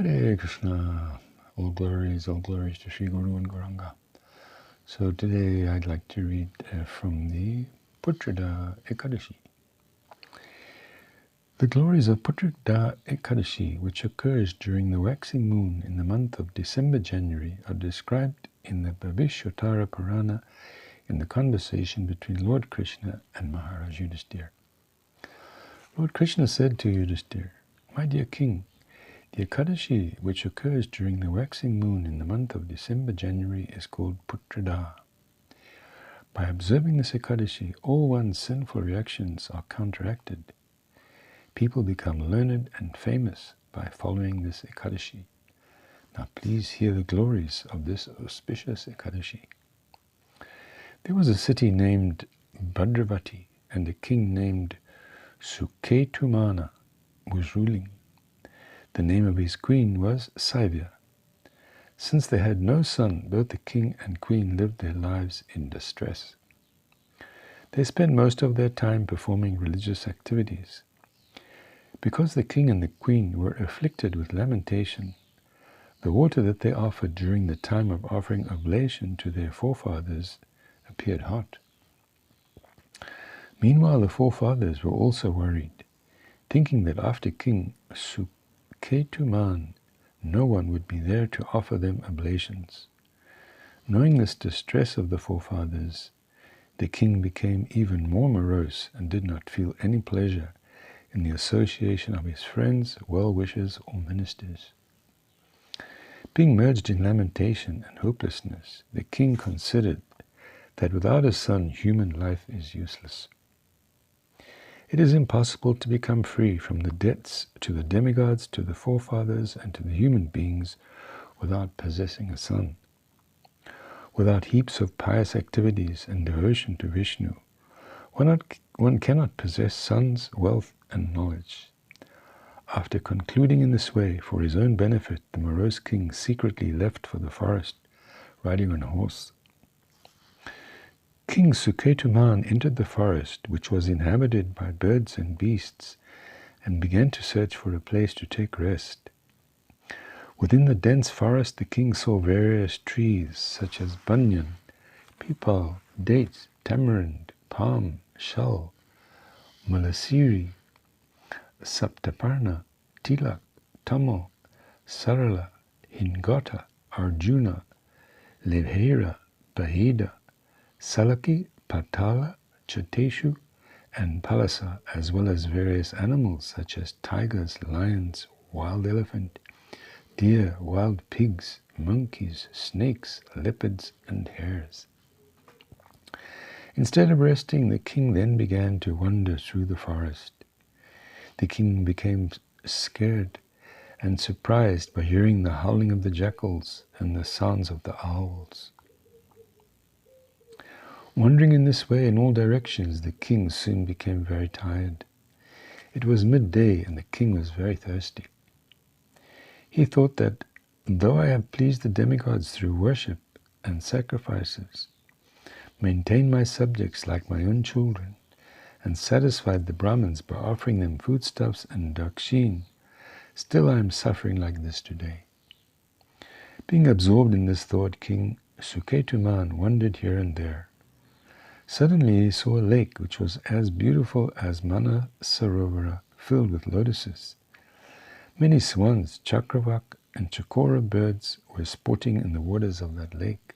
Hare Krishna, all glories to Sri Guru and Gauranga. So today I'd like to read from the Putrada Ekadashi. The glories of Putrada Ekadashi, which occurs during the waxing moon in the month of December-January, are described in the Bhavishyottara Purana in the conversation between Lord Krishna and Maharaj Yudhisthira. Lord Krishna said to Yudhisthira, "My dear king, the Ekadashi, which occurs during the waxing moon in the month of December-January, is called Putrada. By observing this Ekadashi, all one's sinful reactions are counteracted. People become learned and famous by following this Ekadashi. Now please hear the glories of this auspicious Ekadashi. There was a city named Bhadravati, and a king named Suketumana was ruling. The name of his queen was Saivya. Since they had no son, both the king and queen lived their lives in distress. They spent most of their time performing religious activities. Because the king and the queen were afflicted with lamentation, the water that they offered during the time of offering oblation to their forefathers appeared hot. Meanwhile, the forefathers were also worried, thinking that after King Suketuman, no one would be there to offer them oblations. Knowing this distress of the forefathers, the king became even more morose and did not feel any pleasure in the association of his friends, well-wishers, or ministers. Being merged in lamentation and hopelessness, the king considered that without a son, human life is useless. It is impossible to become free from the debts to the demigods, to the forefathers, and to the human beings without possessing a son. Without heaps of pious activities and devotion to Vishnu, one cannot possess sons, wealth, and knowledge. After concluding in this way, for his own benefit, the morose king secretly left for the forest, riding on a horse. King Suketuman entered the forest, which was inhabited by birds and beasts, and began to search for a place to take rest. Within the dense forest, the king saw various trees, such as banyan, pipal, date, tamarind, palm, shal, malasiri, saptaparna, tilak, tamal, sarala, hingata, arjuna, levhera, bahida, salaki, patala, chateshu, and palasa, as well as various animals such as tigers, lions, wild elephant, deer, wild pigs, monkeys, snakes, leopards, and hares. Instead of resting, the king then began to wander through the forest. The king became scared and surprised by hearing the howling of the jackals and the sounds of the owls. Wandering in this way in all directions, the king soon became very tired. It was midday and the king was very thirsty. He thought that, though I have pleased the demigods through worship and sacrifices, maintained my subjects like my own children, and satisfied the Brahmins by offering them foodstuffs and dakshin, still I am suffering like this today. Being absorbed in this thought, King Suketuman wandered here and there. Suddenly he saw a lake which was as beautiful as Manasarovara, filled with lotuses. Many swans, chakravak, and chakora birds were sporting in the waters of that lake.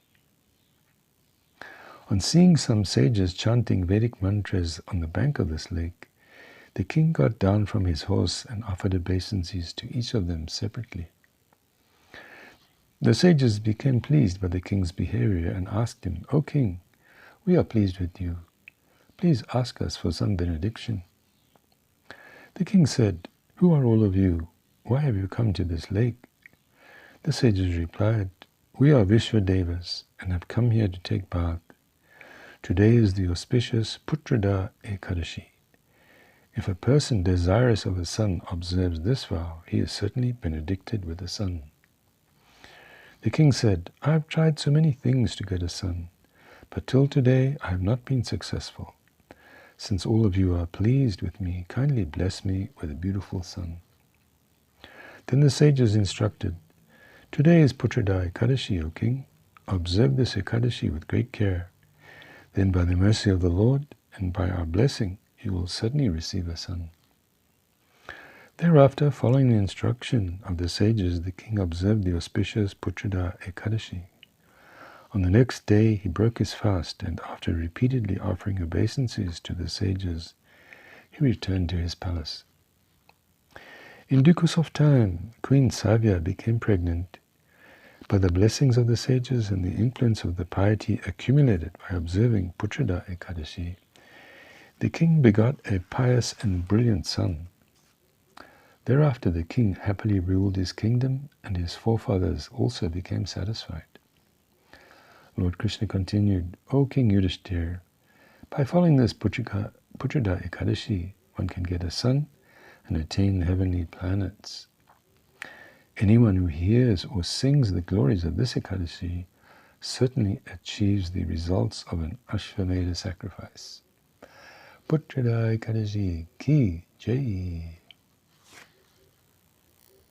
On seeing some sages chanting Vedic mantras on the bank of this lake, the king got down from his horse and offered obeisances to each of them separately. The sages became pleased by the king's behavior and asked him, "O king, we are pleased with you. Please ask us for some benediction." The king said, "Who are all of you? Why have you come to this lake?" The sages replied, "We are Vishwadevas and have come here to take bath. Today is the auspicious Putrada Ekadashi. If a person desirous of a son observes this vow, he is certainly benedicted with a son." The king said, "I have tried so many things to get a son, but till today I have not been successful. Since all of you are pleased with me, kindly bless me with a beautiful son." Then the sages instructed, "Today is Putrada Ekadashi, O king. Observe this Ekadashi with great care. Then by the mercy of the Lord and by our blessing, you will certainly receive a son." Thereafter, following the instruction of the sages, the king observed the auspicious Putrada Ekadashi. On the next day, he broke his fast, and after repeatedly offering obeisances to the sages, he returned to his palace. In due course of time, Queen Savya became pregnant. By the blessings of the sages and the influence of the piety accumulated by observing Putrada Ekadashi, the king begot a pious and brilliant son. Thereafter the king happily ruled his kingdom, and his forefathers also became satisfied. Lord Krishna continued, "O King Yudhishthira, by following this Putrada Ekadashi, one can get a son and attain the heavenly planets. Anyone who hears or sings the glories of this Ekadashi certainly achieves the results of an Ashvamedha sacrifice." Putrada Ekadashi ki jai.